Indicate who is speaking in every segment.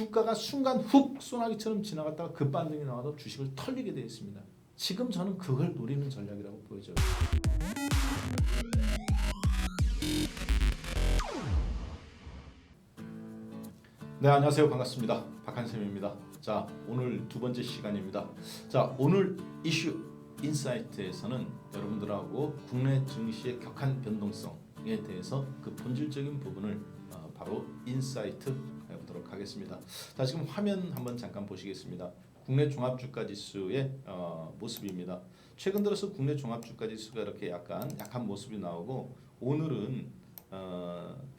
Speaker 1: 주가가 순간 훅 소나기처럼 지나갔다가 급반등이 나와도 주식을 털리게 되어 있습니다. 지금 저는 그걸 노리는 전략이라고 보여져요. 네, 안녕하세요. 반갑습니다. 박한샘입니다. 자, 오늘 두 번째 시간입니다. 자, 오늘 이슈 인사이트에서는 여러분들하고 국내 증시의 격한 변동성에 대해서 그 본질적인 부분을 바로 인사이트 해보도록 하겠습니다. 자, 지금 화면 한번 잠깐 보시겠습니다. 국내 종합주가지수의 모습입니다. 최근 들어서 국내 종합주가지수가 이렇게 약간 약한 모습이 나오고 오늘은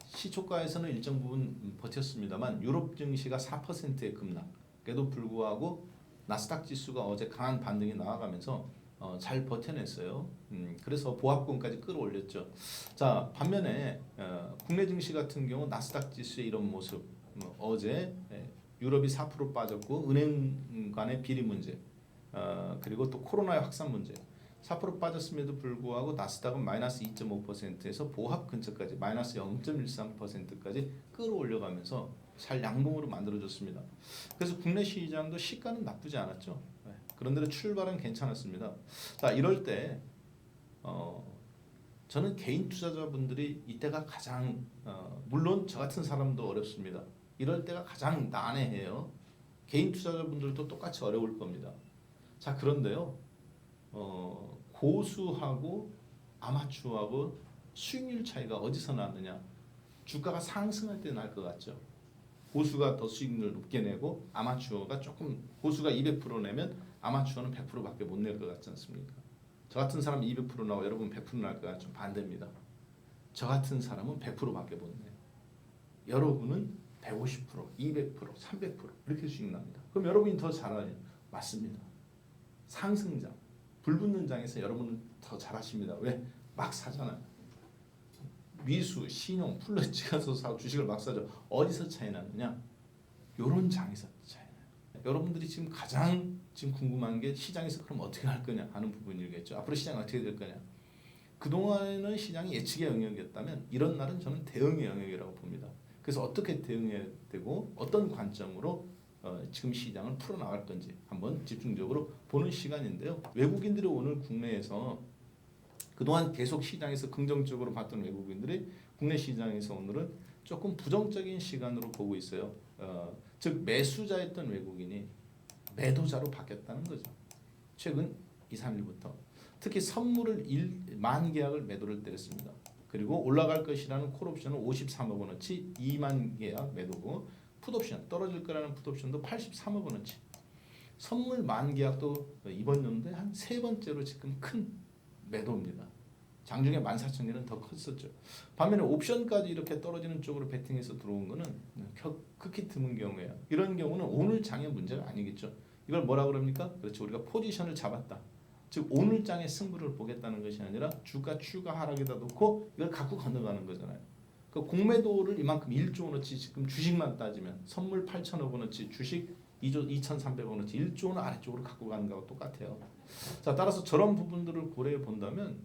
Speaker 1: 시초가에서는 일정 부분 버텼습니다만 유럽 증시가 4%의 급락에도 불구하고 나스닥 지수가 어제 강한 반등이 나와가면서 잘 버텨냈어요. 그래서 보합권까지 끌어올렸죠. 자, 반면에 국내 증시 같은 경우 나스닥 지수의 이런 모습, 어제 유럽이 4% 빠졌고 은행 간의 비리 문제, 그리고 또 코로나의 확산 문제 4% 빠졌음에도 불구하고 나스닥은 마이너스 2.5%에서 보합 근처까지 마이너스 0.13%까지 끌어올려가면서 잘 양봉으로 만들어졌습니다. 그래서 국내 시장도 시가는 나쁘지 않았죠. 그런데 출발은 괜찮았습니다. 자, 이럴 때 저는 개인 투자자분들이 이때가 가장 물론 저 같은 사람도 어렵습니다. 이럴 때가 가장 난해해요. 개인 투자자분들도 똑같이 어려울 겁니다. 자, 그런데요. 고수하고 아마추어하고 수익률 차이가 어디서 나느냐? 주가가 상승할 때 날 것 같죠. 고수가 더 수익률 높게 내고 아마추어가 조금 고수가 200% 내면 아마추어는 100%밖에 못 낼 것 같지 않습니까? 저 같은 사람이 200% 나고 여러분 100% 날 것 같죠. 반대입니다. 저 같은 사람은 100%밖에 못 내요. 여러분은 150%, 200%, 300% 이렇게 수익 납니다. 그럼 여러분이 더 잘하냐? 맞습니다. 상승장, 불붙는 장에서 여러분은 더 잘하십니다. 왜? 막 사잖아요. 미수, 신용, 플러스 가서 사고 주식을 막 사죠. 어디서 차이 나느냐? 요런 장에서 차이 나요. 여러분들이 지금 가장 지금 궁금한 게 시장에서 그럼 어떻게 할 거냐 하는 부분이겠죠. 앞으로 시장이 어떻게 될 거냐? 그동안에는 시장이 예측의 영역이었다면 이런 날은 저는 대응의 영역이라고 봅니다. 그래서 어떻게 대응해야 되고 어떤 관점으로 지금 시장을 풀어나갈 건지 한번 집중적으로 보는 시간인데요. 외국인들이 오늘 국내에서 그동안 계속 시장에서 긍정적으로 봤던 외국인들이 국내 시장에서 오늘은 조금 부정적인 시간으로 보고 있어요. 즉 매수자였던 외국인이 매도자로 바뀌었다는 거죠. 최근 2, 3일부터 특히 선물을 1만 계약을 매도를 때렸습니다. 그리고 올라갈 것이라는 콜옵션은 53억 원어치 2만 계약 매도고 풋옵션 떨어질 거라는 풋옵션도 83억 원어치. 선물 만 계약도 이번 연도에 한 세 번째로 지금 큰 매도입니다. 장중에 14,000개는 더 컸었죠. 반면에 옵션까지 이렇게 떨어지는 쪽으로 베팅해서 들어온 거는 극히 드문 경우예요. 이런 경우는 오늘 장의 문제가 아니겠죠. 이걸 뭐라 그럽니까? 그렇죠. 우리가 포지션을 잡았다. 즉 오늘 장의 승부를 보겠다는 것이 아니라 주가 추가 하락에다 놓고 이걸 갖고 건너가는 거잖아요. 그 공매도를 이만큼 1조 원어치 지금 주식만 따지면 선물 8천억 원어치 주식 2조 2,300억 원어치 1조 원 아래쪽으로 갖고 가는 거하고 똑같아요. 자, 따라서 저런 부분들을 고려해 본다면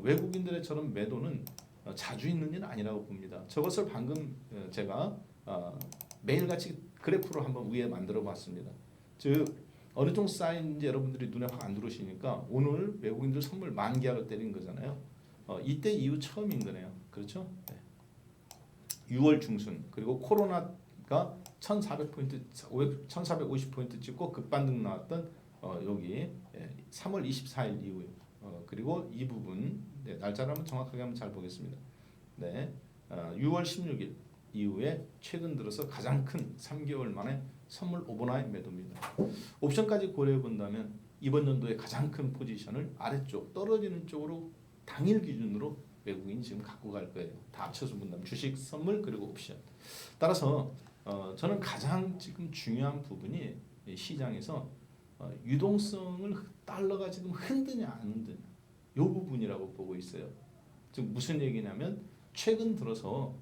Speaker 1: 외국인들의 저런 매도는 자주 있는 일은 아니라고 봅니다. 저것을 방금 제가 매일같이 그래프로 한번 위에 만들어 봤습니다. 즉 어느 정도 쌓인지 여러분들이 눈에 확 안 들어오시니까 오늘 외국인들 선물 만 계약을 때린 거잖아요. 이때 이후 처음인 거네요. 그렇죠? 네. 6월 중순 그리고 코로나가 1,400포인트, 1,450포인트 찍고 급반등 나왔던 여기 3월 24일 이후에 그리고 이 부분 날짜를 한번 정확하게 한번 잘 보겠습니다. 네, 6월 16일 이후에 최근 들어서 가장 큰 3개월 만에 선물 오버나잇 매도입니다. 옵션까지 고려해 본다면 이번 연도의 가장 큰 포지션을 아래쪽 떨어지는 쪽으로 당일 기준으로 외국인이 지금 갖고 갈 거예요. 다 합쳐서 본다면 주식, 선물 그리고 옵션. 따라서 저는 가장 지금 중요한 부분이 시장에서 유동성을 달러가 지금 흔드냐 안 흔드냐 이 부분이라고 보고 있어요. 즉 무슨 얘기냐면 최근 들어서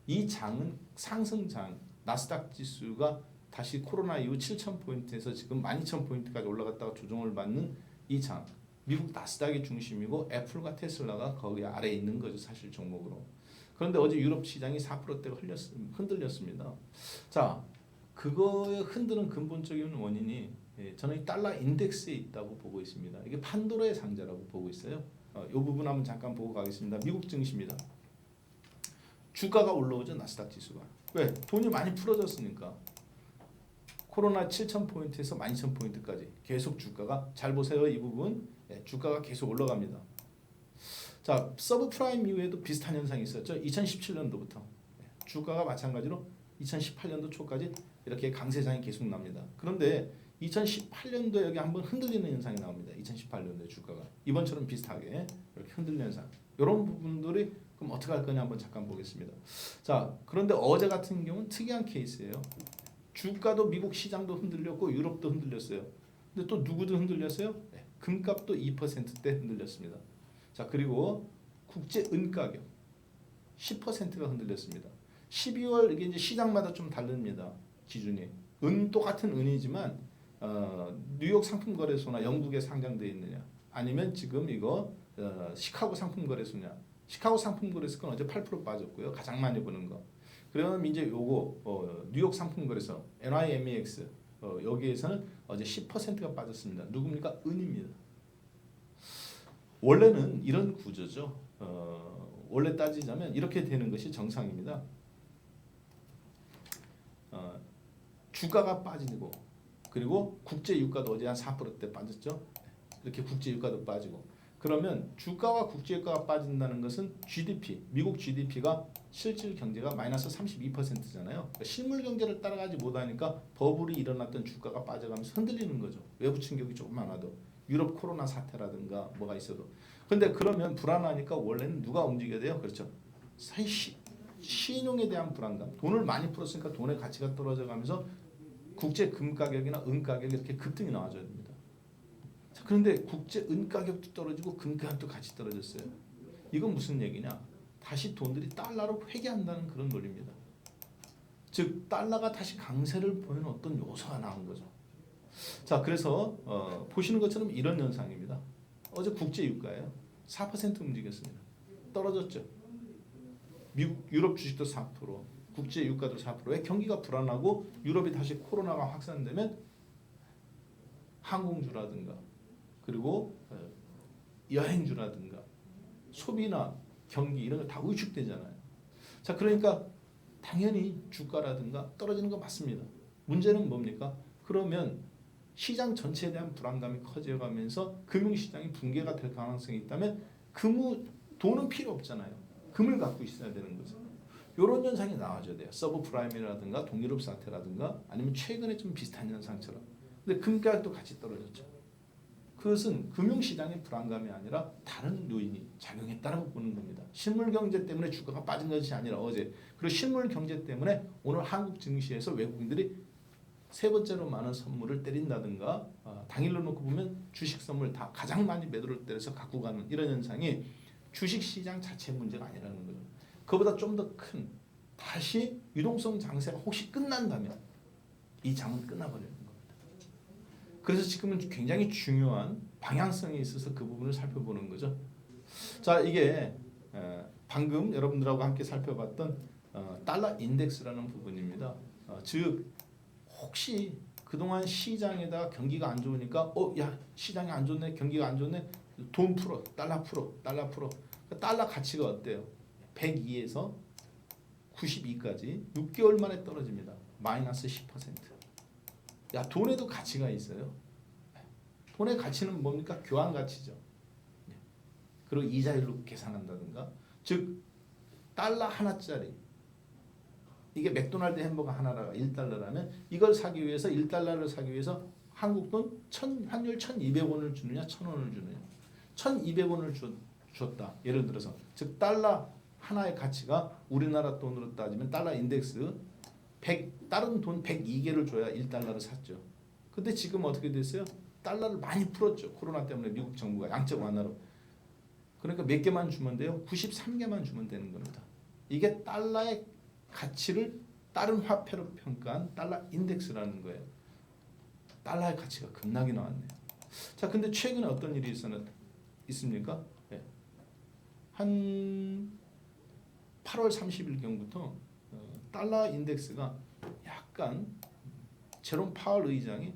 Speaker 1: 이 장은 상승장 나스닥 지수가 다시 코로나 이후 7,000포인트에서 지금 12,000포인트까지 올라갔다가 조정을 받는 이 장 미국 나스닥이 중심이고 애플과 테슬라가 거기 아래에 있는 거죠. 사실 종목으로. 그런데 어제 유럽 시장이 4%대가 흔들렸습니다. 자, 그거에 흔드는 근본적인 원인이 저는 이 달러 인덱스에 있다고 보고 있습니다. 이게 판도라의 상자라고 보고 있어요. 이 부분 한번 잠깐 보고 가겠습니다. 미국 증시입니다. 주가가 올라오죠. 나스닥 지수가. 왜? 돈이 많이 풀어졌으니까. 코로나 7,000포인트에서 12,000포인트까지 계속 주가가, 잘 보세요. 이 부분 주가가 계속 올라갑니다. 자, 서브프라임 이후에도 비슷한 현상이 있었죠. 2017년도부터 주가가 마찬가지로 2018년도 초까지 이렇게 강세장이 계속 납니다. 그런데 2018년도 여기 한번 흔들리는 현상이 나옵니다. 2018년도에 주가가 이번처럼 비슷하게 이렇게 흔들리는 현상. 이런 부분들이 그럼 어떻게 할 거냐 한번 잠깐 보겠습니다. 자, 그런데 어제 같은 경우는 특이한 케이스예요. 주가도 미국 시장도 흔들렸고 유럽도 흔들렸어요. 근데 또 누구도 흔들렸어요? 금값도 2%대 흔들렸습니다. 자, 그리고 국제 은 가격 10%가 흔들렸습니다. 12월 이게 이제 시장마다 좀 다릅니다. 기준이. 은 똑같은 은이지만 뉴욕 상품거래소나 영국에 상장되어 있느냐, 아니면 지금 이거 시카고 상품거래소냐. 시카고 상품거래소는 어제 8% 빠졌고요. 가장 많이 보는 거. 그러면 이제 요거 뉴욕 상품거래소 NYMEX 여기에서는 어제 10%가 빠졌습니다. 누굽니까? 은입니다. 원래는 이런 구조죠. 원래 따지자면 이렇게 되는 것이 정상입니다. 주가가 빠지고, 그리고 국제 유가도 어제 한 4%대 빠졌죠. 이렇게 국제 유가도 빠지고, 그러면 주가와 국제 유가가 빠진다는 것은 GDP, 미국 GDP가 실질 경제가 마이너스 32%잖아요. 그러니까 실물 경제를 따라가지 못하니까 버블이 일어났던 주가가 빠져가면서 흔들리는 거죠. 외부 충격이 조금 많아도, 유럽 코로나 사태라든가 뭐가 있어도. 근데 그러면 불안하니까 원래는 누가 움직여야 돼요? 그렇죠. 신용에 대한 불안감. 돈을 많이 풀었으니까 돈의 가치가 떨어져가면서 국제 금 가격이나 은 가격이 이렇게 급등이 나와줘야 됩니다. 자, 그런데 국제 은 가격도 떨어지고 금 가격도 같이 떨어졌어요. 이건 무슨 얘기냐? 다시 돈들이 달러로 회귀한다는 그런 논리입니다. 즉 달러가 다시 강세를 보이는 어떤 요소가 나온 거죠. 자, 그래서 보시는 것처럼 이런 현상입니다. 어제 국제 유가예요. 4% 움직였습니다. 떨어졌죠. 미국, 유럽 주식도 4%, 국제 유가도 4%. 왜? 경기가 불안하고 유럽이 다시 코로나가 확산되면 항공주라든가, 그리고 여행주라든가 소비나 경기 이런 거 다 위축되잖아요. 자, 그러니까 당연히 주가라든가 떨어지는 거 맞습니다. 문제는 뭡니까? 그러면 시장 전체에 대한 불안감이 커져가면서 금융시장이 붕괴가 될 가능성이 있다면 돈은 필요 없잖아요. 금을 갖고 있어야 되는 거죠. 이런 현상이 나와줘야 돼요. 서브프라임이라든가 동유럽 사태라든가, 아니면 최근에 좀 비슷한 현상처럼. 근데 금 가격도 같이 떨어졌죠. 그것은 금융시장의 불안감이 아니라 다른 요인이 작용했다고 보는 겁니다. 실물 경제 때문에 주가가 빠진 것이 아니라 어제, 그리고 실물 경제 때문에 오늘 한국 증시에서 외국인들이 세 번째로 많은 선물을 때린다든가, 당일로 놓고 보면 주식 선물 다 가장 많이 매도를 때려서 갖고 가는 이런 현상이 주식시장 자체 문제가 아니라는 거죠. 그보다 좀 더 큰, 다시 유동성 장세가 혹시 끝난다면 이 장은 끝나버리는 겁니다. 그래서 지금은 굉장히 중요한 방향성에 있어서 그 부분을 살펴보는 거죠. 자, 이게 방금 여러분들하고 함께 살펴봤던 달러 인덱스라는 부분입니다. 즉 혹시 그동안 시장에다가 경기가 안 좋으니까 야 시장이 안 좋네, 경기가 안 좋네, 돈 풀어, 달러 풀어. 달러 가치가 어때요? 102에서 92까지 6개월 만에 떨어집니다. 마이너스 10%. 야, 돈에도 가치가 있어요. 돈의 가치는 뭡니까? 교환 가치죠. 그리고 이자율로 계산한다든가. 즉 달러 하나짜리, 이게 맥도날드 햄버거 하나가 1달러라면 이걸 사기 위해서 1달러를 사기 위해서 한국 돈 환율 1,200원을 주느냐 1,000원을 주느냐. 1,200원을 줬다. 예를 들어서 즉 달러 하나의 가치가 우리나라 돈으로 따지면 달러 인덱스 100, 다른 돈 102개를 줘야 1달러를 샀죠. 근데 지금 어떻게 됐어요? 달러를 많이 풀었죠. 코로나 때문에 미국 정부가 양적 완화로. 그러니까 몇 개만 주면 돼요? 93개만 주면 되는 겁니다. 이게 달러의 가치를 다른 화폐로 평가한 달러 인덱스라는 거예요. 달러의 가치가 급락이 나왔네요. 자, 근데 최근에 어떤 일이 있습니까? 네. 한 8월 30일 경부터 달러 인덱스가 약간 제롬 파월 의장이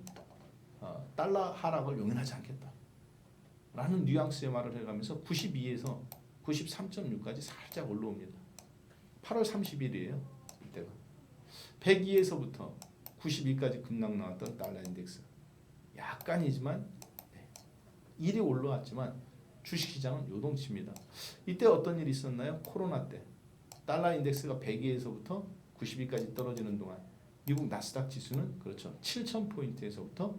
Speaker 1: 달러 하락을 용인하지 않겠다라는 뉘앙스의 말을 해가면서 92에서 93.6까지 살짝 올라옵니다. 8월 30일이에요. 이때가 102에서부터 92까지 급락 나왔던 달러 인덱스 약간이지만 1이 올라왔지만 주식시장은 요동칩니다. 이때 어떤 일이 있었나요? 코로나 때 달러 인덱스가 102에서부터 92까지 떨어지는 동안 미국 나스닥 지수는 그렇죠. 7,000포인트에서부터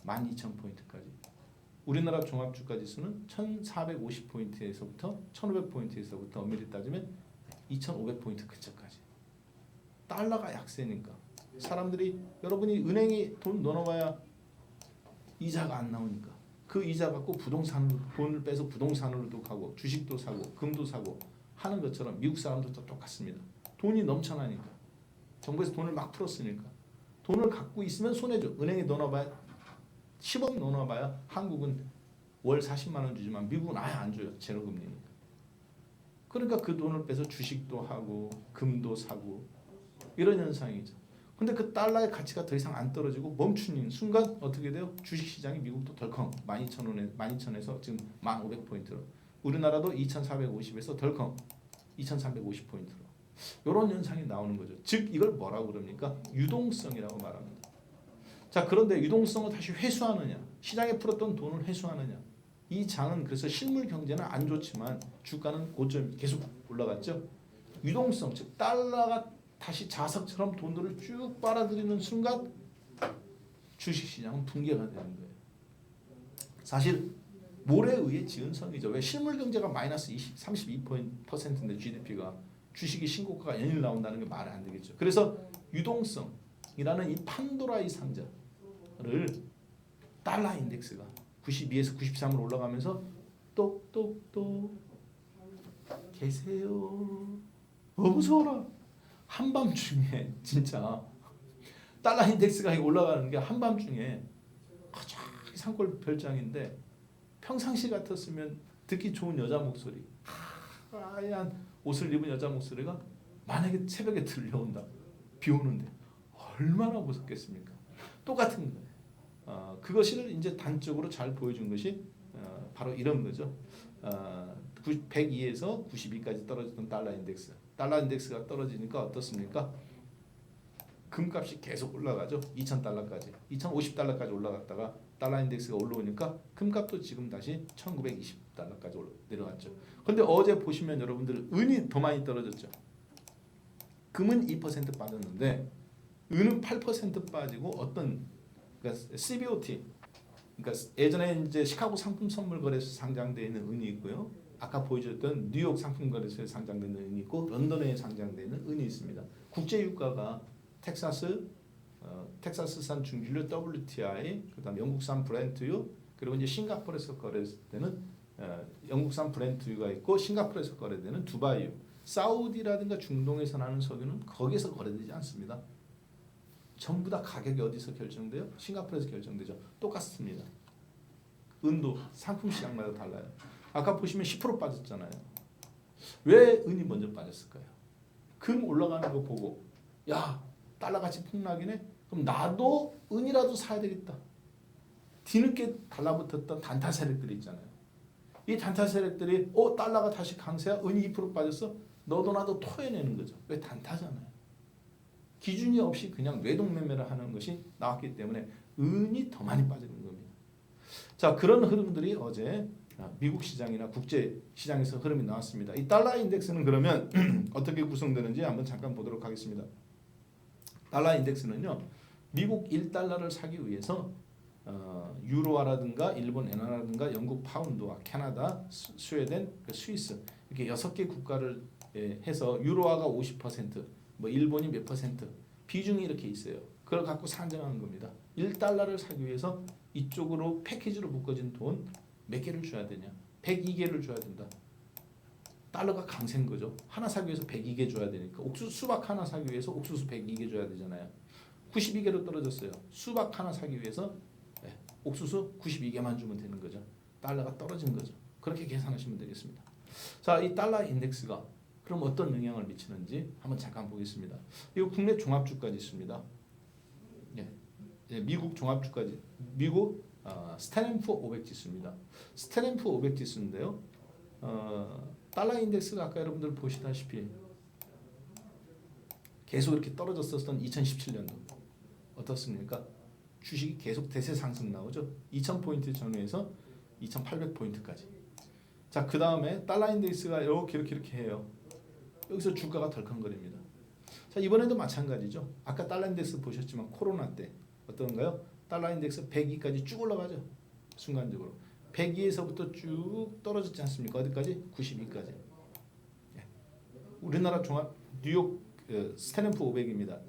Speaker 1: 12,000포인트까지 우리나라 종합주가 지수는 1,450포인트에서부터 1,500포인트에서부터 엄밀히 따지면 2,500포인트 근처까지 달러가 약세니까 사람들이 여러분이 은행에 돈 넣어놔야 이자가 안 나오니까 그 이자 갖고 부동산으로 돈을 빼서 부동산으로도 가고 주식도 사고 금도 사고 하는 것처럼 미국 사람들도 똑같습니다. 돈이 넘쳐나니까 정부에서 돈을 막 풀었으니까 돈을 갖고 있으면 손해죠. 은행에 넣어놔봐야 10억 넣어놔봐야 한국은 월 40만 원 주지만 미국은 아예 안 줘요. 제로금리니까. 그러니까 그 돈을 빼서 주식도 하고 금도 사고 이런 현상이죠. 근데 그 달러의 가치가 더 이상 안 떨어지고 멈추는 순간 어떻게 돼요? 주식시장이 미국도 덜컹 12,000에서 지금 1,500포인트로 우리나라도 2,450에서 덜컹 2,350포인트로 이런 현상이 나오는 거죠. 즉 이걸 뭐라고 그럽니까? 유동성이라고 말합니다. 자 그런데 유동성을 다시 회수하느냐 시장에 풀었던 돈을 회수하느냐 이 장은 그래서 실물 경제는 안 좋지만 주가는 고점 계속 올라갔죠. 유동성 즉 달러가 다시 자석처럼 돈들을 쭉 빨아들이는 순간 주식시장은 붕괴가 되는 거예요. 사실 모래에 의해 지은 성이죠. 왜 실물 경제가 마이너스 32%인데 GDP가 주식이 신고가가 연일 나온다는 게 말이 안 되겠죠. 그래서 유동성이라는 이 판도라의 상자를 달러 인덱스가 92에서 93으로 올라가면서 똑똑똑 계세요. 무서워라. 한밤중에 진짜 달러 인덱스가 올라가는 게 한밤중에 가장 산골 별장인데 평상시 같았으면 듣기 좋은 여자 목소리 하얀 옷을 입은 여자 목소리가 만약에 새벽에 들려온다 비 오는데 얼마나 무섭겠습니까? 똑같은 거예요. 그것을 이제 단적으로 잘 보여준 것이 바로 이런 거죠. 102에서 92까지 떨어졌던 달러 인덱스. 달러 인덱스가 떨어지니까 어떻습니까? 금값이 계속 올라가죠. 2,000달러까지. 2,050달러까지 올라갔다가 달러 인덱스가 올라오니까 금값도 지금 다시 1,920달러까지 내려갔죠. 근데 어제 보시면 여러분들 은이 더 많이 떨어졌죠. 금은 2% 빠졌는데 은은 8% 빠지고 어떤 그러니까 CBOT 그러니까 예전에 이제 시카고 상품 선물 거래소 상장되어 있는 은이 있고요. 아까 보여줬던 뉴욕 상품 거래소에 상장되는 은이 있고 런던에 상장되어 있는 은이 있습니다. 국제 유가가 텍사스산 중진류 WTI 그다음 영국산 브렌트유 그리고 이제 싱가포르에서 거래되는 영국산 브렌트유가 있고 싱가포르에서 거래되는 두바이유 사우디라든가 중동에서 나는 석유는 거기서 거래되지 않습니다. 전부 다 가격이 어디서 결정돼요? 싱가포르에서 결정되죠. 똑같습니다. 은도 상품 시장마다 달라요. 아까 보시면 10% 빠졌잖아요. 왜 은이 먼저 빠졌을까요? 금 올라가는 거 보고 야 달러 가치 폭락이네? 그럼 나도 은이라도 사야 되겠다. 뒤늦게 달라붙었던 단타 세력들이 있잖아요. 이 단타 세력들이 달러가 다시 강세야? 은이 2% 빠졌어? 너도 나도 토해내는 거죠. 왜 단타잖아요. 기준이 없이 그냥 뇌동매매를 하는 것이 나왔기 때문에 은이 더 많이 빠지는 겁니다. 자 그런 흐름들이 어제 미국 시장이나 국제 시장에서 흐름이 나왔습니다. 이 달러 인덱스는 그러면 어떻게 구성되는지 한번 잠깐 보도록 하겠습니다. 달러 인덱스는요. 미국 1달러를 사기 위해서 유로화라든가 일본 엔화라든가 영국 파운드와 캐나다, 스웨덴, 스위스 이렇게 6개 국가를 해서 유로화가 50%, 뭐 일본이 몇 퍼센트 비중이 이렇게 있어요. 그걸 갖고 산정하는 겁니다. 1달러를 사기 위해서 이쪽으로 패키지로 묶어진 돈 몇 개를 줘야 되냐? 102개를 줘야 된다. 달러가 강세인 거죠. 하나 사기 위해서 102개 줘야 되니까 수박 하나 사기 위해서 옥수수 102개 줘야 되잖아요. 92개로 떨어졌어요. 수박 하나 사기 위해서 옥수수 92개만 주면 되는 거죠. 달러가 떨어진 거죠. 그렇게 계산하시면 되겠습니다. 자, 이 달러 인덱스가 그럼 어떤 영향을 미치는지 한번 잠깐 보겠습니다. 이거 국내 종합주가 지수입니다. 미국 종합주가지 미국 스탠앤푸 500 지수입니다. 스탠앤푸 500 지수인데요. 달러 인덱스가 아까 여러분들 보시다시피 계속 이렇게 떨어졌었던 2017년도 어떻습니까? 주식이 계속 대세 상승 나오죠. 2000포인트 전후에서 2800포인트까지. 자, 그 다음에 달러 인덱스가 이렇게 해요. 여기서 주가가 덜컹거립니다. 자, 이번에도 마찬가지죠. 아까 달러 인덱스 보셨지만 코로나 때 어떤가요? 달러 인덱스 102까지 쭉 올라가죠. 순간적으로 102에서부터 쭉 떨어졌지 않습니까? 어디까지? 92까지. 예. 우리나라 종합 뉴욕 스탠앤푸 500입니다.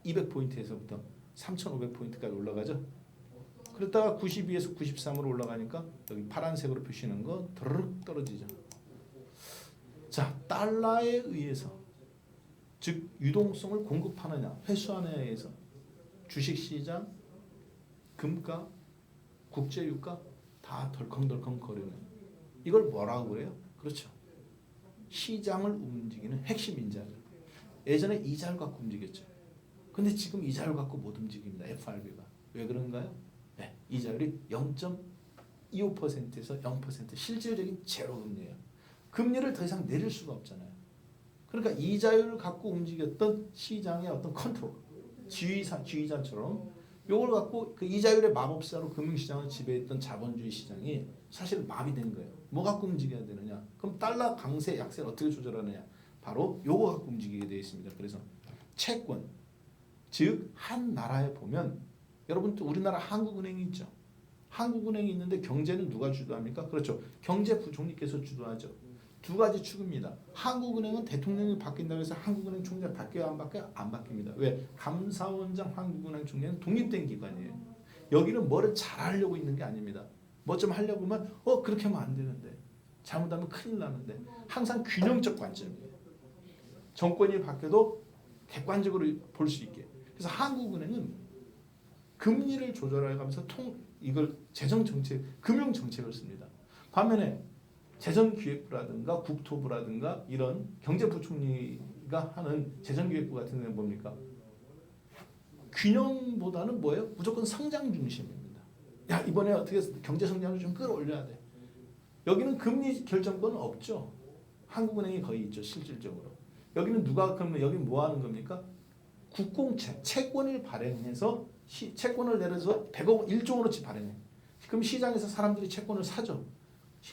Speaker 1: 2200포인트에서부터 3500포인트까지 올라가죠. 그랬다가 92에서 93으로 올라가니까 여기 파란색으로 표시하는 거 드르륵 떨어지죠. 자, 달러에 의해서 즉 유동성을 공급하느냐 회수하느냐에 의해서 주식시장, 금가, 국제유가 다 덜컹덜컹 거리는 이걸 뭐라고 그래요? 그렇죠. 시장을 움직이는 핵심 인자죠. 예전에 이자율 갖고 움직였죠. 근데 지금 이자율 갖고 못 움직입니다. FRB가. 왜 그런가요? 네, 이자율이 0.25%에서 0% 실질적인 제로 금리예요. 금리를 더 이상 내릴 수가 없잖아요. 그러니까 이자율을 갖고 움직였던 시장의 어떤 컨트롤, 지휘자처럼 이걸 갖고 그 이자율의 마법사로 금융시장을 지배했던 자본주의 시장이 사실 마비된 거예요. 뭐 갖고 움직여야 되느냐? 그럼 달러 강세, 약세를 어떻게 조절하느냐? 바로 요거 갖고 움직이게 되어 있습니다. 그래서 채권, 즉 한 나라에 보면 여러분 또 우리나라 한국은행이 있죠. 한국은행이 있는데 경제는 누가 주도합니까? 그렇죠. 경제부총리께서 주도하죠. 두 가지 축입니다. 한국은행은 대통령이 바뀐다고 해서 한국은행 총재 바뀌어요? 안 바뀌어요? 안 바뀝니다. 왜? 감사원장 한국은행 총재는 독립된 기관이에요. 여기는 뭐를 잘하려고 있는 게 아닙니다. 뭐 좀 하려고 하면 그렇게 하면 안 되는데 잘못하면 큰일 나는데 항상 균형적 관점이에요. 정권이 바뀌어도 객관적으로 볼 수 있게. 그래서 한국은행은 금리를 조절해가면서 이걸 재정 정책, 금융 정책을 씁니다. 반면에 재정기획부라든가 국토부라든가 이런 경제부총리가 하는 재정기획부 같은 데는 뭡니까? 균형보다는 뭐예요? 무조건 성장 중심입니다. 야, 이번에 어떻게 경제 성장을 좀 끌어올려야 돼. 여기는 금리 결정권은 없죠. 한국은행이 거의 있죠, 실질적으로. 여기는 누가 그러면 여기 뭐 하는 겁니까? 국공채, 채권을 발행해서 채권을 내려서 100억, 1조 원어치 발행해. 그럼 시장에서 사람들이 채권을 사죠.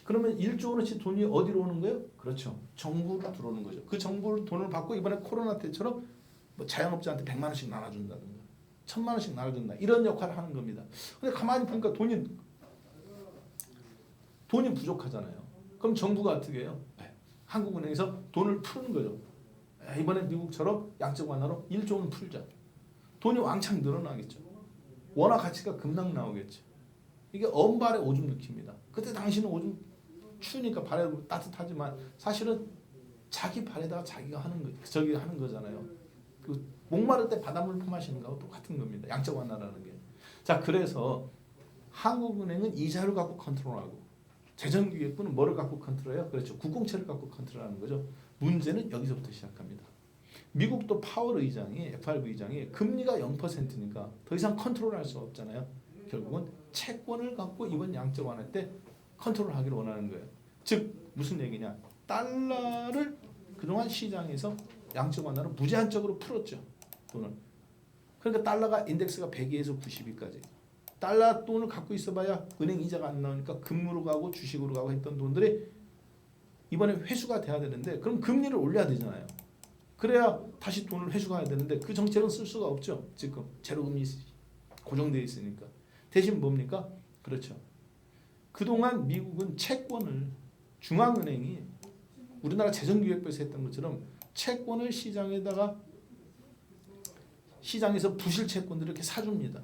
Speaker 1: 그러면 1조 원어치 돈이 어디로 오는 거예요? 그렇죠. 정부로 들어오는 거죠. 그 정부 돈을 받고 이번에 코로나 때처럼 뭐 자영업자한테 100만 원씩 나눠준다든가 1000만 원씩 나눠준다. 이런 역할을 하는 겁니다. 근데 가만히 보니까 돈이 부족하잖아요. 그럼 정부가 어떻게 해요? 한국은행에서 돈을 푸는 거죠. 이번에 미국처럼 양적 완화로 1조 원 풀자. 돈이 왕창 늘어나겠죠. 원화 가치가 급락 나오겠죠. 이게 언발의 오줌 느낍니다. 그때 당시는 오줌 추우니까 발에 따뜻하지만 사실은 자기 발에다가 자기가 하는 거잖아요. 그 목마를 때 바닷물 품마시는 거하고 똑같은 겁니다. 양적 완화라는 게. 자, 그래서 한국은행은 이자를 갖고 컨트롤하고 재정기획부는 뭐를 갖고 컨트롤해요? 그렇죠. 국공채를 갖고 컨트롤하는 거죠. 문제는 여기서부터 시작합니다. 미국도 파월 의장이 FRB 의장이 금리가 0%니까 더 이상 컨트롤할 수 없잖아요. 결국은 채권을 갖고 이번 양적 완화 때 컨트롤하기를 원하는 거예요. 즉 무슨 얘기냐? 달러를 그동안 시장에서 양적 완화로 무제한적으로 풀었죠. 돈을. 그러니까 달러가 인덱스가 102에서 92까지. 달러 돈을 갖고 있어봐야 은행 이자가 안 나오니까 금으로 가고 주식으로 가고 했던 돈들이 이번에 회수가 돼야 되는데 그럼 금리를 올려야 되잖아요. 그래야 다시 돈을 회수가 해야 되는데 그 정책은 쓸 수가 없죠. 지금 제로금리 고정되어 있으니까. 대신 뭡니까? 그렇죠. 그동안 미국은 채권을 중앙은행이 우리나라 재정기획부에서 했던 것처럼 채권을 시장에서 부실 채권들을 이렇게 사줍니다.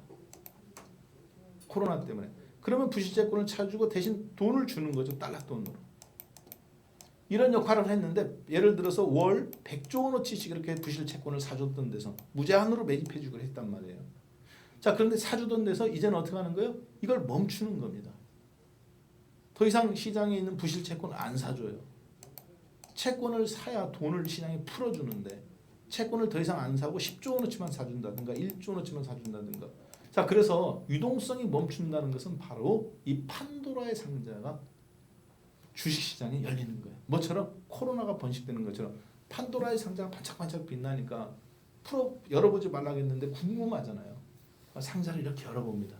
Speaker 1: 코로나 때문에. 그러면 부실 채권을 사주고 대신 돈을 주는 거죠. 달러 돈으로. 이런 역할을 했는데 예를 들어서 월 100조 원어치씩 이렇게 부실 채권을 사줬던 데서 무제한으로 매집해주기로 했단 말이에요. 자, 그런데 사주던 데서 이제는 어떻게 하는 거예요? 이걸 멈추는 겁니다. 더 이상 시장에 있는 부실 채권을 안 사줘요. 채권을 사야 돈을 시장에 풀어주는데 채권을 더 이상 안 사고 10조 원어치만 사준다든가 1조 원어치만 사준다든가. 자, 그래서 유동성이 멈춘다는 것은 바로 이 판도라의 상자가 주식시장에 열리는 거예요. 뭐처럼 코로나가 번식되는 것처럼 판도라의 상자가 반짝반짝 빛나니까 열어보지 말라고 했는데 궁금하잖아요. 상자를 이렇게 열어봅니다.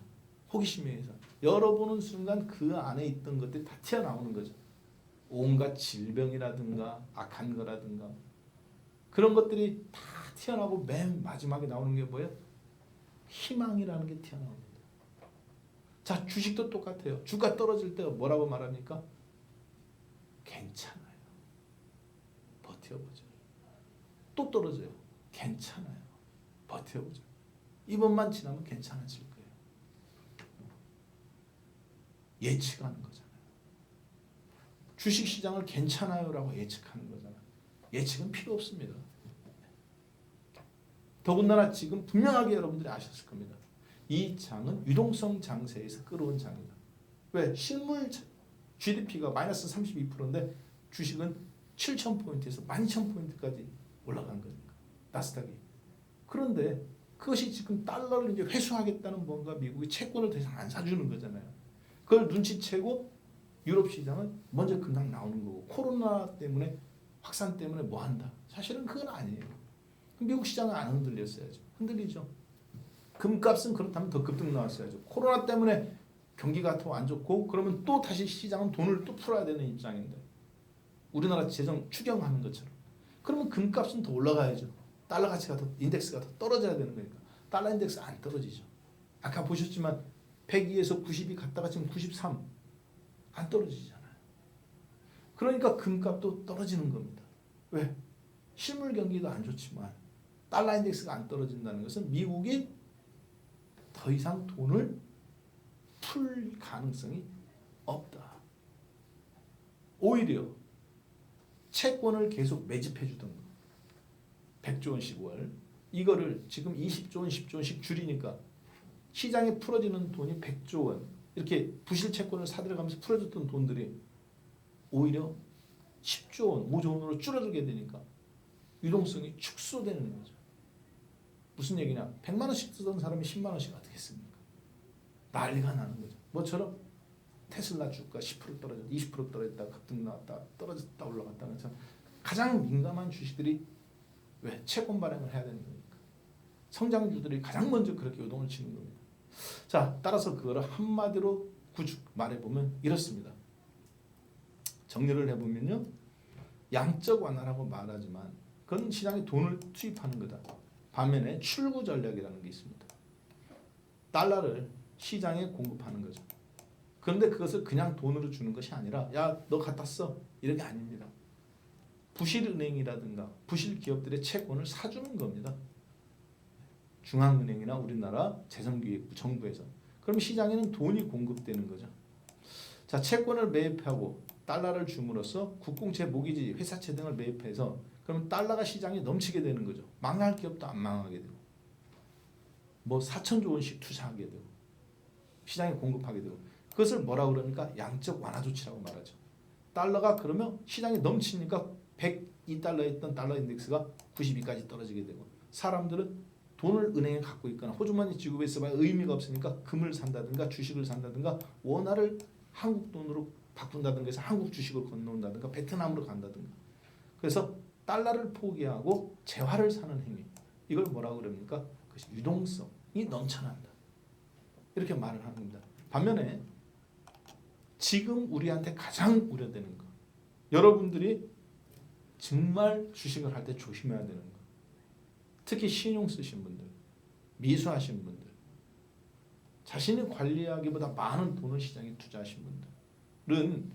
Speaker 1: 호기심에 의해서 열어보는 순간 그 안에 있던 것들이 다 튀어나오는 거죠. 온갖 질병이라든가 악한 거라든가 그런 것들이 다 튀어나오고 맨 마지막에 나오는 게 뭐예요? 희망이라는 게 튀어나옵니다. 자, 주식도 똑같아요. 주가 떨어질 때 뭐라고 말합니까? 괜찮아요. 버텨보죠. 또 떨어져요. 괜찮아요. 버텨보죠. 이번만 지나면 괜찮아질 거예요. 예측하는 거잖아요. 주식시장을 괜찮아요라고 예측하는 거잖아요. 예측은 필요 없습니다. 더군다나 지금 분명하게 여러분들이 아셨을 겁니다. 이 장은 유동성 장세에서 끌어온 장이다. 왜? 실물 GDP가 마이너스 32%인데 주식은 7,000포인트에서 12,000포인트까지 올라간 거니까. 나스닥이. 그런데 그것이 지금 달러를 이제 회수하겠다는 뭔가 미국이 채권을 더 이상 안 사주는 거잖아요. 그걸 눈치채고 유럽 시장은 먼저 급락 나오는 거고 코로나 때문에 확산 때문에 뭐 한다. 사실은 그건 아니에요. 미국 시장은 안 흔들렸어야죠. 흔들리죠. 금값은 그렇다면 더 급등 나왔어야죠. 코로나 때문에 경기가 더 안 좋고 그러면 또 다시 시장은 돈을 또 풀어야 되는 입장인데 우리나라 재정 추경하는 것처럼 그러면 금값은 더 올라가야죠. 달러 가치가 더 인덱스가 더 떨어져야 되는 거니까 달러 인덱스 안 떨어지죠. 아까 보셨지만 102에서 90이 갔다가 지금 93 안 떨어지잖아요. 그러니까 금값도 떨어지는 겁니다. 왜? 실물 경기도 안 좋지만 달러 인덱스가 안 떨어진다는 것은 미국이 더 이상 돈을 풀 가능성이 없다. 오히려 채권을 계속 매집해 주던 거. 100조 원씩 월. 이거를 지금 20조 원, 10조 원씩 줄이니까 시장에 풀어지는 돈이 100조 원. 이렇게 부실 채권을 사들여가면서 풀어줬던 돈들이 오히려 10조 원, 5조 원으로 줄어들게 되니까 유동성이 축소되는 거죠. 무슨 얘기냐? 100만 원씩 쓰던 사람이 10만 원씩 어떻게 씁니까? 난리가 나는 거죠. 뭐처럼 테슬라 주가 10% 떨어졌다, 20% 떨어졌다, 급등 나왔다, 떨어졌다, 올라갔다. 그래서 가장 민감한 주식들이 왜? 채권 발행을 해야 되는 거니까. 성장주들이 가장 먼저 그렇게 요동을 치는 겁니다. 자, 따라서 그거를 한마디로 구축 말해보면 이렇습니다. 정리를 해보면요. 양적 완화라고 말하지만 그건 시장에 돈을 투입하는 거다. 반면에 출구 전략이라는 게 있습니다. 달러를 시장에 공급하는 거죠. 그런데 그것을 그냥 돈으로 주는 것이 아니라 야, 너 갖다 써. 이런 게 아닙니다. 부실은행이라든가 부실 기업들의 채권을 사주는 겁니다. 중앙은행이나 우리나라 재정기획부 정부에서. 그럼 시장에는 돈이 공급되는 거죠. 자, 채권을 매입하고 달러를 줌으로써 국공채, 모기지, 회사채 등을 매입해서 그러면 달러가 시장에 넘치게 되는 거죠. 망할 기업도 안 망하게 되고 뭐 4천조 원씩 투자하게 되고 시장에 공급하게 되고 그것을 뭐라고 그러니까 양적 완화 조치라고 말하죠. 달러가 그러면 시장에 넘치니까 102달러였던 달러 인덱스가 92까지 떨어지게 되고 사람들은 돈을 은행에 갖고 있거나 호주머니 지급에 봐야 의미가 없으니까 금을 산다든가 주식을 산다든가 원화를 한국 돈으로 바꾼다든가 해서 한국 주식을 건너온다든가 베트남으로 간다든가 그래서 달러를 포기하고 재화를 사는 행위 이걸 뭐라고 그럽니까? 그것이 유동성이 넘쳐난다. 이렇게 말을 하는 겁니다. 반면에 지금 우리한테 가장 우려되는 거 여러분들이 정말 주식을 할 때 조심해야 되는 거 특히 신용 쓰신 분들 미수하신 분들 자신이 관리하기보다 많은 돈을 시장에 투자하신 분들은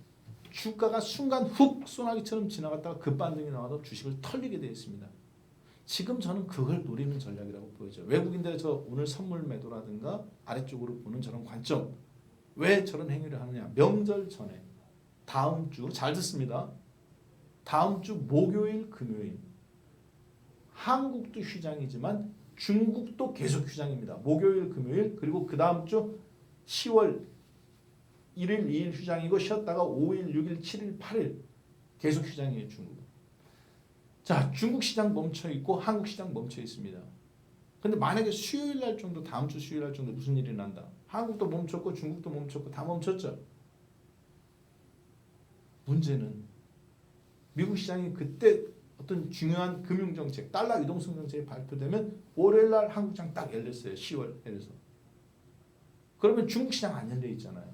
Speaker 1: 주가가 순간 훅 소나기처럼 지나갔다가 급반등이 나와도 주식을 털리게 되어 있습니다. 지금 저는 그걸 노리는 전략이라고 보여져요. 외국인들에서 오늘 선물 매도라든가 아래쪽으로 보는 저런 관점 왜 저런 행위를 하느냐 명절 전에 다음 주 잘 듣습니다. 다음 주 목요일 금요일 한국도 휴장이지만 중국도 계속 휴장입니다. 목요일 금요일 그리고 그 다음 주 10월 1일 2일 휴장이고 쉬었다가 5일 6일 7일 8일 계속 휴장이에요. 중국은. 자, 중국 시장 멈춰 있고 한국 시장 멈춰 있습니다. 근데 만약에 수요일 날 정도, 다음 주 수요일 날 정도 무슨 일이 난다. 한국도 멈췄고 중국도 멈췄고 다 멈췄죠. 문제는 미국 시장이 그때 어떤 중요한 금융정책, 달러 유동성 정책이 발표되면 월요일 날 한국 시장 딱 열렸어요. 10월에서. 그러면 중국 시장 안 열려 있잖아요.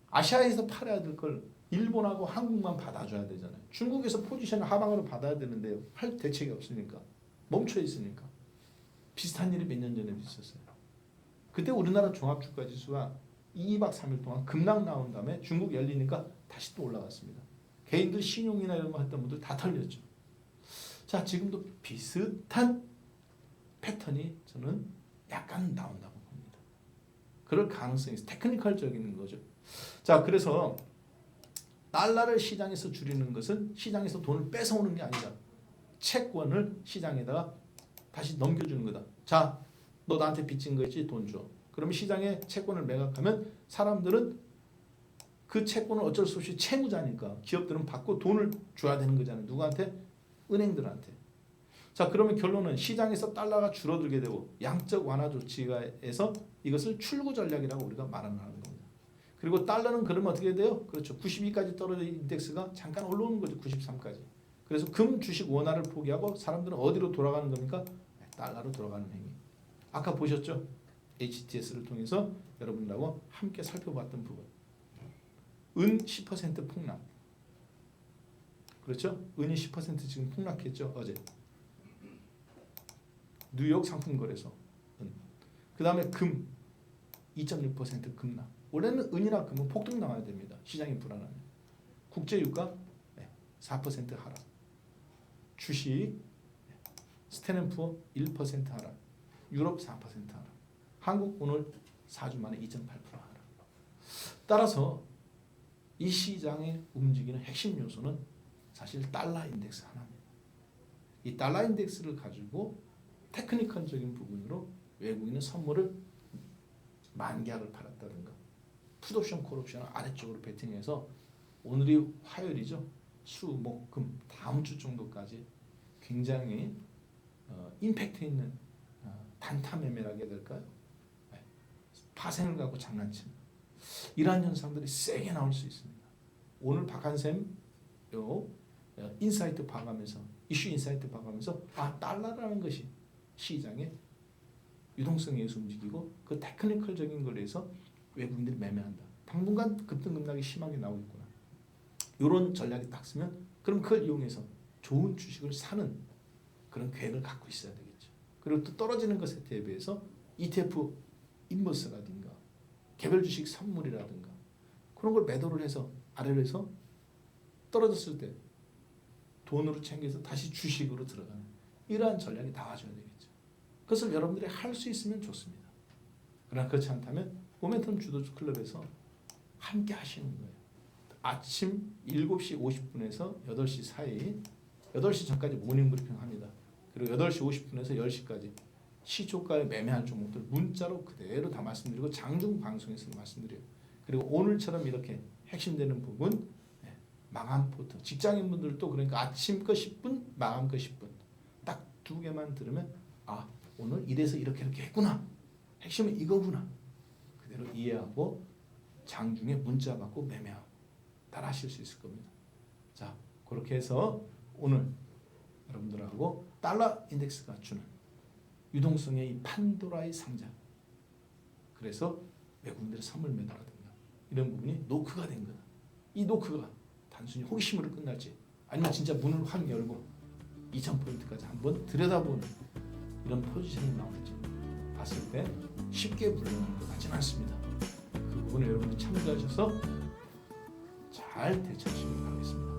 Speaker 1: 아시아에서 팔아야 될 걸 일본하고 한국만 받아줘야 되잖아요. 중국에서 포지션을 하방으로 받아야 되는데요. 할 대책이 없으니까. 멈춰 있으니까. 비슷한 일이 몇 년 전에 있었어요. 그때 우리나라 종합주가지수가 2박 3일 동안 급락 나온 다음에 중국 열리니까 다시 또 올라갔습니다. 개인들 신용이나 이런 거 했던 분들 다 털렸죠. 자, 지금도 비슷한 패턴이 저는 약간 나온다고 봅니다. 그럴 가능성이 있어요. 테크니컬적인 거죠. 자, 그래서 달러를 시장에서 줄이는 것은 시장에서 돈을 뺏어오는 게 아니다. 채권을 시장에다가 다시 넘겨주는 거다. 자, 너 나한테 빚진 거 있지? 돈 줘. 그러면 시장에 채권을 매각하면 사람들은 그 채권을 어쩔 수 없이 채무자니까 기업들은 받고 돈을 줘야 되는 거잖아요. 누구한테? 은행들한테. 자, 그러면 결론은 시장에서 달러가 줄어들게 되고 양적 완화 조치가에서 이것을 출구 전략이라고 우리가 말하는 겁니다. 그리고 달러는 그러면 어떻게 돼요? 그렇죠. 92까지 떨어진 인덱스가 잠깐 올라오는 거죠. 93까지. 그래서 금 주식 원화를 포기하고 사람들은 어디로 돌아가는 겁니까? 달러로 돌아가는 행위. 아까 보셨죠? HTS를 통해서 여러분들하고 함께 살펴봤던 부분. 은 10% 폭락. 그렇죠? 은이 10% 지금 폭락했죠. 어제. 뉴욕 상품거래소. 은. 그 다음에 금 2.6% 급락. 원래는 은이나 금은 폭등 나와야 됩니다. 시장이 불안하면. 국제유가 4% 하락. 주식 스탠앤푸어 1% 하락. 유럽 4% 하락. 한국 오늘 4주 만에 2.8% 하락. 따라서 이 시장에 움직이는 핵심 요소는 사실 달러 인덱스 하나입니다. 이 달러 인덱스를 가지고 테크니컬적인 부분으로 외국인은 선물을 만기약을 팔았다든가 풋옵션 콜옵션을 아래쪽으로 베팅해서 오늘이 화요일이죠. 수, 목, 금 다음 주 정도까지 굉장히 임팩트 있는 단타 매매라고 해야 될까요? 파생을 갖고 장난치는 이러한 현상들이 세게 나올 수 있습니다. 오늘 박한샘 인사이트 봐가면서 이슈 인사이트 봐가면서 달러라는 것이 시장의 유동성에 의해서 움직이고 그 테크니컬적인 걸로 해서 외국인들이 매매한다. 당분간 급등급락이 심하게 나오겠구나. 이런 전략이 딱 쓰면 그럼 그걸 이용해서 좋은 주식을 사는 그런 계획을 갖고 있어야 되겠죠. 그리고 또 떨어지는 것에 대비해서 ETF 인버스라든가 개별 주식 선물이라든가 그런 걸 매도를 해서 아래로 해서 떨어졌을 때 돈으로 챙겨서 다시 주식으로 들어가는 이러한 전략이 나와줘야 되겠죠. 그것을 여러분들이 할 수 있으면 좋습니다. 그러나 그렇지 않다면 모멘텀 주도 클럽에서 함께 하시는 거예요. 아침 7시 50분에서 8시 사이 8시 전까지 모닝 브리핑 합니다. 그리고 8시 50분에서 10시까지 시초가에 매매한 종목들 문자로 그대로 다 말씀드리고 장중 방송에서 말씀드려요. 그리고 오늘처럼 이렇게 핵심되는 부분 마감 포트 직장인분들도 그러니까 아침 거 10분 마감 거 10분 딱 두 개만 들으면 오늘 이래서 이렇게 했구나. 핵심은 이거구나. 그대로 이해하고 장중에 문자 받고 매매하고 따라 하실 수 있을 겁니다. 자, 그렇게 해서 오늘 여러분들하고 달러 인덱스가 주는 유동성의 이 판도라의 상자. 그래서 외국인들의 선물 매도라든가 이런 부분이 노크가 된 거다. 이 노크가 단순히 호기심으로 끝날지 아니면 진짜 문을 확 열고 2000포인트까지 한번 들여다보는 이런 포지션이 나올지 봤을 때 쉽게 물러나는 것 같지는 않습니다. 그 부분을 여러분이 참고하셔서 잘 대처하시길 바라겠습니다.